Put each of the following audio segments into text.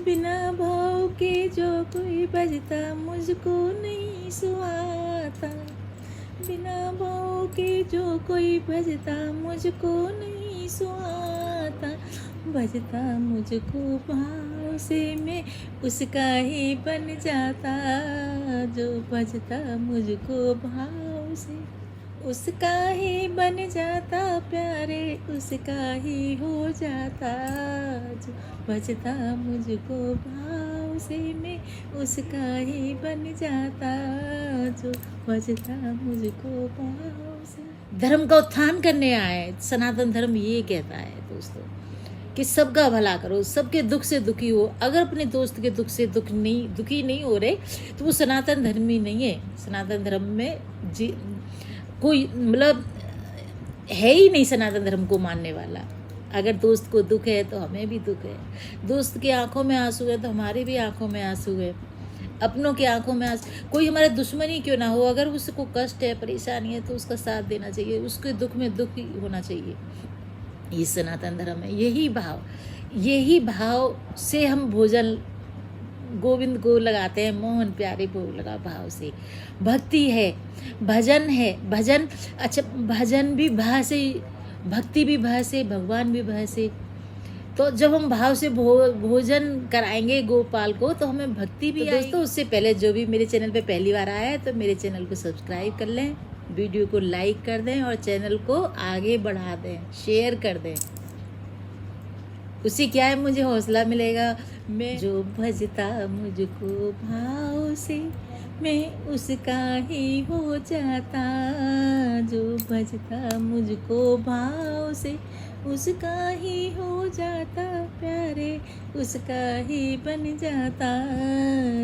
बिना भाव के जो कोई बजता मुझको नहीं सुहाता। बिना भाव के जो कोई बजता मुझको नहीं सुहाता। बजता मुझको भाव से मैं उसका ही बन जाता। जो बजता मुझको भाव से उसका ही बन जाता। प्यारे उसका ही हो जाता। जो बजता मुझको भाव से मैं उसका ही बन जाता। जो बजता मुझको भाव से। धर्म का उत्थान करने आए सनातन धर्म ये कहता है दोस्तों कि सबका भला करो, सबके दुख से दुखी हो। अगर अपने दोस्त के दुख से दुखी नहीं हो रहे तो वो सनातन धर्मी नहीं है। सनातन धर्म में कोई मतलब है ही नहीं सनातन धर्म को मानने वाला। अगर दोस्त को दुख है तो हमें भी दुख है, दोस्त की आंखों में आंसू है तो हमारी भी आंखों में आंसू है, अपनों की आंखों में आंसू। कोई हमारा दुश्मन ही क्यों ना हो, अगर उसको कष्ट है, परेशानी है तो उसका साथ देना चाहिए, उसके दुख में दुख ही होना चाहिए। ये सनातन धर्म है। यही भाव से हम भोजन गोविंद को लगाते हैं, मोहन प्यारे भोग लगा भाव से। भक्ति है, भजन है। भजन अच्छा, भजन भी भा से, भक्ति भी भा से, भगवान भी भा से। तो जब हम भाव से भोजन कराएंगे गोपाल को तो हमें भक्ति भी आएगी। दोस्तों उससे पहले जो भी मेरे चैनल पे पहली बार आया है तो मेरे चैनल को सब्सक्राइब कर लें, वीडियो को लाइक कर दें और चैनल को आगे बढ़ा दें, शेयर कर दें। उससे क्या है, मुझे हौसला मिलेगा। मैं जो भजता मुझको भाव से मैं उसका ही हो जाता। जो भजता मुझको भाव से उसका ही हो जाता। प्यारे उसका ही बन जाता।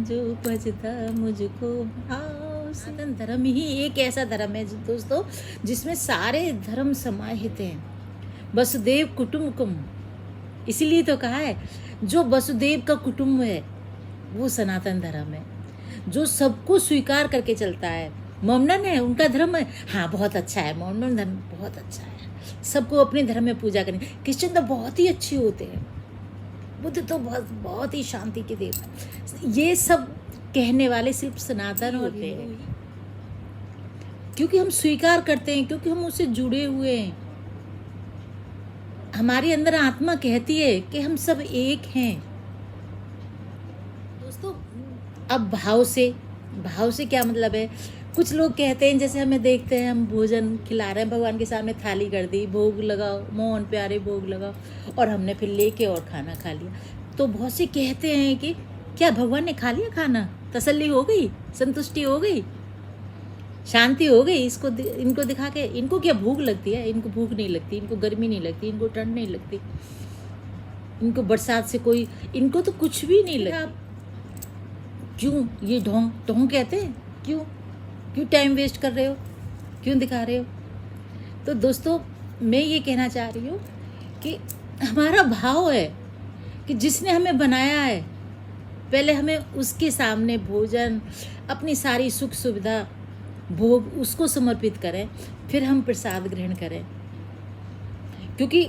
जो भजता मुझको भाव से। सनातन धर्म ही एक ऐसा धर्म है दोस्तों जिसमें सारे धर्म समाहित हैं। वसुदेव कुटुंबकम, इसीलिए तो कहा है जो वसुदेव का कुटुंब है वो सनातन धर्म है, जो सबको स्वीकार करके चलता है। मोमडन है उनका धर्म है, हाँ बहुत अच्छा है, मोमडन धर्म बहुत अच्छा है, सबको अपने धर्म में पूजा करें। क्रिश्चियन तो बहुत ही अच्छे होते हैं, बुद्ध तो बहुत ही शांति के देवता। ये सब कहने वाले सिर्फ सनातन होते हैं, क्योंकि हम स्वीकार करते हैं, क्योंकि हम उससे जुड़े हुए हैं। हमारे अंदर आत्मा कहती है कि हम सब एक हैं दोस्तों। अब भाव से क्या मतलब है? कुछ लोग कहते हैं, जैसे हमें देखते हैं हम भोजन खिला रहे हैं, भगवान के सामने थाली कर दी, भोग लगाओ, मोहन प्यारे भोग लगाओ, और हमने फिर लेके और खाना खा लिया। तो बहुत से कहते हैं कि क्या भगवान ने खा लिया खाना, तसल्ली हो गई, संतुष्टि हो गई, शांति हो गई? इनको दिखा के, इनको क्या भूख लगती है? इनको भूख नहीं लगती, इनको गर्मी नहीं लगती, इनको ठंड नहीं लगती, इनको बरसात से कोई, इनको तो कुछ भी नहीं लगता। क्यों ये ढोंग कहते हैं? क्यों टाइम वेस्ट कर रहे हो, क्यों दिखा रहे हो? तो दोस्तों मैं ये कहना चाह रही हूँ कि हमारा भाव है कि जिसने हमें बनाया है, पहले हमें उसके सामने भोजन, अपनी सारी सुख सुविधा, भोग उसको समर्पित करें, फिर हम प्रसाद ग्रहण करें। क्योंकि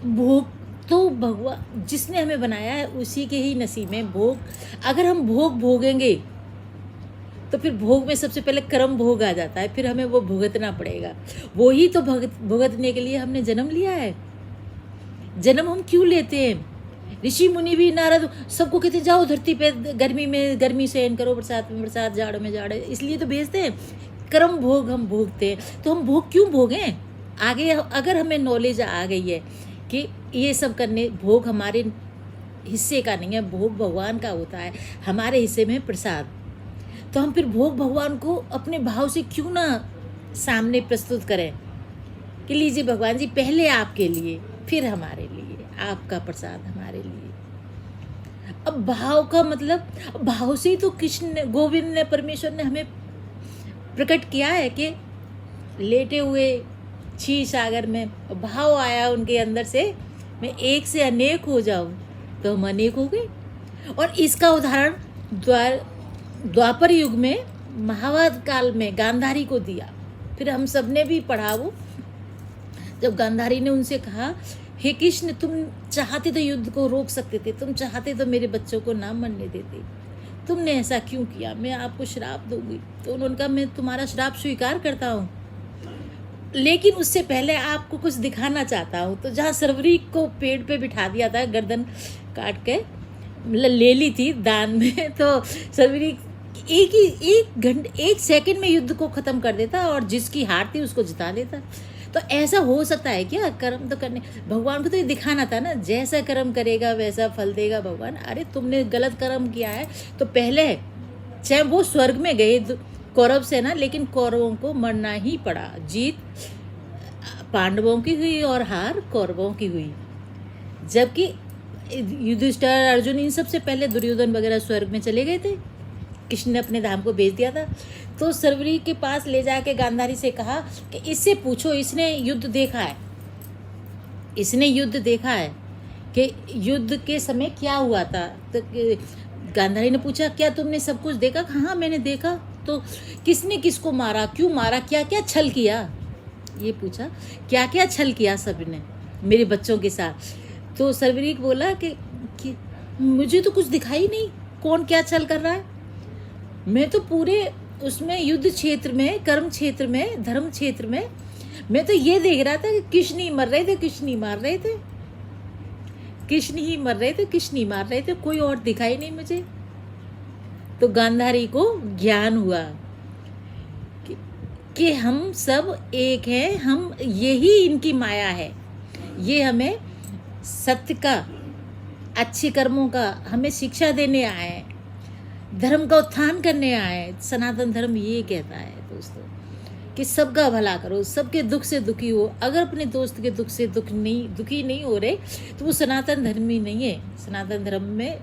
भोग तो भगवान जिसने हमें बनाया है उसी के ही नसीब में भोग। अगर हम भोग भोगेंगे तो फिर भोग में सबसे पहले कर्म भोग आ जाता है, फिर हमें वो भुगतना पड़ेगा। वो ही तो भुगतने के लिए हमने जन्म लिया है। जन्म हम क्यों लेते हैं? ऋषि मुनि भी, नारद, सबको कहते जाओ धरती पे गर्मी में गर्मी सहन करो, बरसात में बरसात, जाड़ में जाड़, इसलिए तो भेजते हैं। कर्म भोग हम भोगते हैं, तो हम भोग क्यों भोगें? आगे अगर हमें नॉलेज आ गई है कि ये सब करने, भोग हमारे हिस्से का नहीं है, भोग भगवान का होता है, हमारे हिस्से में प्रसाद, तो हम फिर भोग भगवान को अपने भाव से क्यों ना सामने प्रस्तुत करें कि लीजिए भगवान जी, पहले आपके लिए फिर हमारे लिए, आपका प्रसाद हमारे लिए। अब भाव का मतलब, भाव से ही तो कृष्ण गोविंद ने, परमेश्वर ने हमें प्रकट किया है कि लेटे हुए क्षीर सागर में भाव आया उनके अंदर से, मैं एक से अनेक हो जाऊं, तो हम अनेक हो गए। और इसका उदाहरण द्वापर युग में, महाभारत काल में गांधारी को दिया। फिर हम सब ने भी पढ़ा वो, जब गांधारी ने उनसे कहा, हे कृष्ण, तुम चाहते तो युद्ध को रोक सकते थे, तुम चाहते तो मेरे बच्चों को ना मरने देते, तुमने ऐसा क्यों किया? मैं आपको श्राप दूंगी। तो उन्होंने कहा मैं तुम्हारा श्राप स्वीकार करता हूँ, लेकिन उससे पहले आपको कुछ दिखाना चाहता हूँ। तो जहाँ सर्वरीक को पेड़ पे बिठा दिया था, गर्दन काट के ले ली थी दान में, तो सर्वरीक एक सेकंड में युद्ध को खत्म कर देता और जिसकी हार थी उसको जिता देता। तो ऐसा हो सकता है क्या? कर्म तो करने, भगवान को तो ये दिखाना था ना, जैसा कर्म करेगा वैसा फल देगा भगवान। अरे तुमने गलत कर्म किया है तो पहले, चाहे वो स्वर्ग में गए कौरव से ना, लेकिन कौरवों को मरना ही पड़ा। जीत पांडवों की हुई और हार कौरवों की हुई। जबकि युधिष्ठिर, अर्जुन, इन सबसे पहले दुर्योधन वगैरह स्वर्ग में चले गए थे, कृष्ण ने अपने धाम को भेज दिया था। तो सर्वरी के पास ले जाके गांधारी से कहा कि इससे पूछो, इसने युद्ध देखा है, इसने युद्ध देखा है कि युद्ध के समय क्या हुआ था। तो गांधारी ने पूछा क्या तुमने सब कुछ देखा? हाँ मैंने देखा। तो किसने किसको मारा, क्यों मारा, क्या क्या छल किया, ये पूछा, क्या क्या छल किया सबने मेरे बच्चों के साथ। तो सर्वरीक बोला कि मुझे तो कुछ दिखाई नहीं, कौन क्या छल कर रहा है। मैं तो पूरे उसमें युद्ध क्षेत्र में, कर्म क्षेत्र में, धर्म क्षेत्र में, मैं तो ये देख रहा था कि कृष्ण ही मर रहे थे, कृष्ण ही मार रहे थे, कृष्ण ही मर रहे थे, कृष्ण ही मार रहे थे, कोई और दिखाई नहीं मुझे। तो गांधारी को ज्ञान हुआ कि हम सब एक हैं, हम यही इनकी माया है, ये हमें सत्य का, अच्छे कर्मों का हमें शिक्षा देने आए हैं, धर्म का उत्थान करने आए। सनातन धर्म ये कहता है दोस्तों कि सबका भला करो, सबके दुख से दुखी हो। अगर अपने दोस्त के दुख से दुखी नहीं हो रहे तो वो सनातन धर्म ही नहीं है। सनातन धर्म में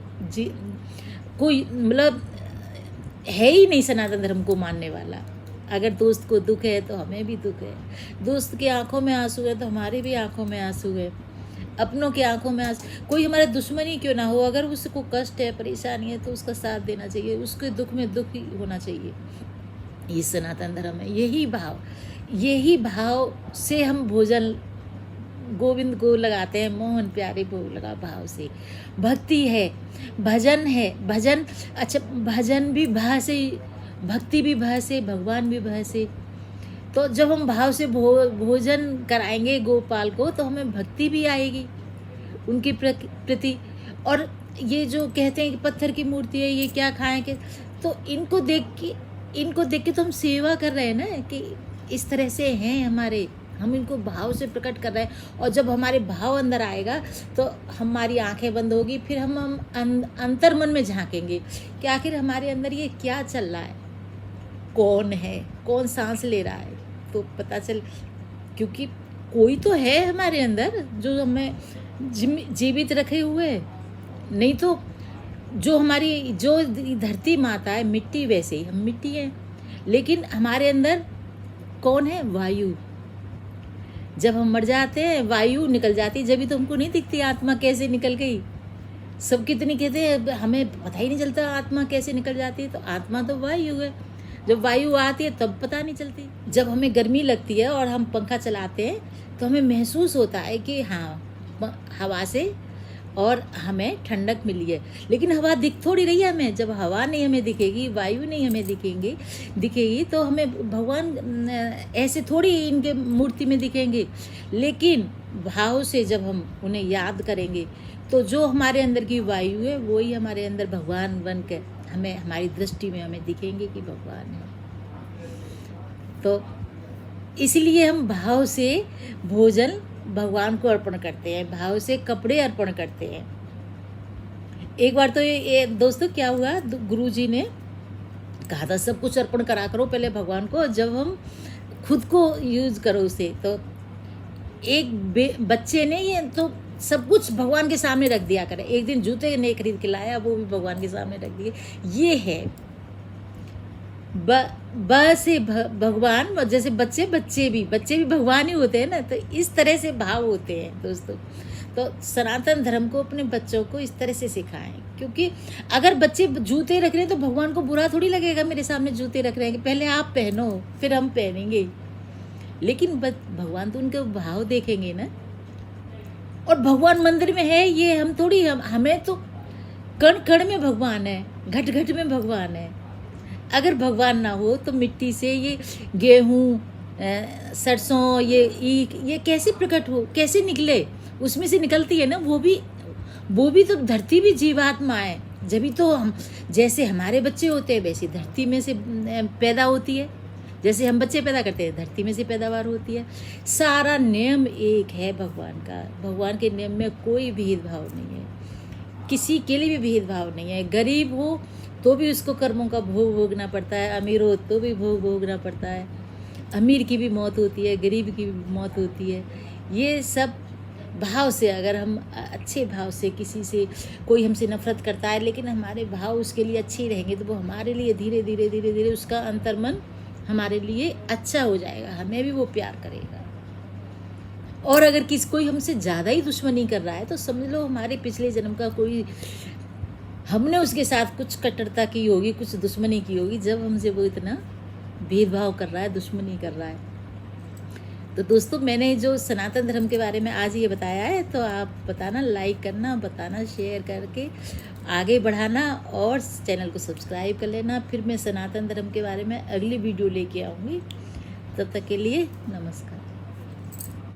कोई मतलब है ही नहीं सनातन धर्म को मानने वाला। अगर दोस्त को दुख है तो हमें भी दुख है, दोस्त की आंखों में आंसू है तो हमारी भी आंखों में आंसू है, अपनों की आंखों में आंसू। कोई हमारा दुश्मन ही क्यों ना हो, अगर उसको कष्ट है, परेशानी है तो उसका साथ देना चाहिए, उसके दुख में दुख ही होना चाहिए। ये सनातन धर्म है। यही भाव से हम भोजन गोविंद को लगाते हैं, मोहन प्यारे भोग लगा भाव से। भक्ति है, भजन है, भजन, अच्छा भजन भी भाव से, भक्ति भी भाव से, भगवान भी भाव से। तो जब हम भाव से भोजन कराएंगे गोपाल को तो हमें भक्ति भी आएगी उनके प्रति। और ये जो कहते हैं कि पत्थर की मूर्ति है, ये क्या खाएं के, तो इनको देख के तो हम सेवा कर रहे हैं ना, कि इस तरह से हैं हमारे, हम इनको भाव से प्रकट कर रहे हैं। और जब हमारे भाव अंदर आएगा तो हमारी आंखें बंद होगी, फिर हम अंतर मन में झांकेंगे कि आखिर हमारे अंदर ये क्या चल रहा है, कौन है, कौन सांस ले रहा है, तो पता चल। क्योंकि कोई तो है हमारे अंदर जो हमें जीवित रखे हुए, नहीं तो जो हमारी जो धरती माता है मिट्टी, वैसे ही हम मिट्टी हैं, लेकिन हमारे अंदर कौन है? वायु। जब हम मर जाते हैं वायु निकल जाती, जब भी तो हमको नहीं दिखती आत्मा कैसे निकल गई। सब कितनी कहते हैं हमें पता ही नहीं चलता आत्मा कैसे निकल जाती है। तो आत्मा तो वायु है, जब वायु आती है तब पता नहीं चलती। जब हमें गर्मी लगती है और हम पंखा चलाते हैं तो हमें महसूस होता है कि हाँ हवा से और हमें ठंडक मिली है, लेकिन हवा दिख थोड़ी रही है हमें। जब हवा नहीं हमें दिखेगी, वायु नहीं हमें दिखेगी तो हमें भगवान ऐसे थोड़ी इनके मूर्ति में दिखेंगे। लेकिन भाव से जब हम उन्हें याद करेंगे तो जो हमारे अंदर की वायु है वही हमारे अंदर भगवान बन के हमें, हमारी दृष्टि में हमें दिखेंगे कि भगवान है। तो इसलिए हम भाव से भोजन भगवान को अर्पण करते हैं, भाव से कपड़े अर्पण करते हैं। एक बार तो ये दोस्तों क्या हुआ, गुरुजी ने कहा था सब कुछ अर्पण करा करो पहले भगवान को, जब हम खुद को यूज करो उसे। तो एक बच्चे ने ये तो सब कुछ भगवान के सामने रख दिया करे। एक दिन जूते नहीं खरीद के लाया, वो भी भगवान के सामने रख दिए। ये है से भगवान, जैसे बच्चे भी भगवान ही होते हैं ना। तो इस तरह से भाव होते हैं दोस्तों। तो सनातन धर्म को अपने बच्चों को इस तरह से सिखाएं, क्योंकि अगर बच्चे जूते रख रहे हैं तो भगवान को बुरा थोड़ी लगेगा मेरे सामने जूते रख रहे हैं, पहले आप पहनो फिर हम पहनेंगे। लेकिन भगवान तो उनके भाव देखेंगे ना। और भगवान मंदिर में है, ये हम थोड़ी, हमें तो कण कण में भगवान है, घट घट में भगवान है। अगर भगवान ना हो तो मिट्टी से ये गेहूँ, सरसों, ये ईख, ये कैसे प्रकट हो, कैसे निकले? उसमें से निकलती है ना, वो भी तो धरती भी जीवात्मा है। जभी तो हम, जैसे हमारे बच्चे होते हैं वैसे धरती में से पैदा होती है, जैसे हम बच्चे पैदा करते हैं धरती में से पैदावार होती है। सारा नियम एक है भगवान का। भगवान के नियम में कोई भेदभाव नहीं है, किसी के लिए भी भेदभाव नहीं है। गरीब हो तो भी उसको कर्मों का भोग भोगना पड़ता है, अमीर हो तो भी भोग भोगना पड़ता है। अमीर की भी मौत होती है, गरीब की भी मौत होती है। ये सब भाव से, अगर हम अच्छे भाव से, किसी से कोई हमसे नफरत करता है लेकिन हमारे भाव उसके लिए अच्छे ही रहेंगे तो वो हमारे लिए धीरे धीरे धीरे धीरे उसका अंतर्मन हमारे लिए अच्छा हो जाएगा, हमें भी वो प्यार करेगा। और अगर कोई हमसे ज़्यादा ही दुश्मनी कर रहा है तो समझ लो हमारे पिछले जन्म का कोई, हमने उसके साथ कुछ कट्टरता की होगी, कुछ दुश्मनी की होगी, जब हमसे वो इतना भेदभाव कर रहा है, दुश्मनी कर रहा है। तो दोस्तों, मैंने जो सनातन धर्म के बारे में आज ये बताया है, तो आप बताना, लाइक करना, बताना, शेयर करके आगे बढ़ाना और चैनल को सब्सक्राइब कर लेना। फिर मैं सनातन धर्म के बारे में अगली वीडियो लेके आऊँगी। तब तक के लिए नमस्कार।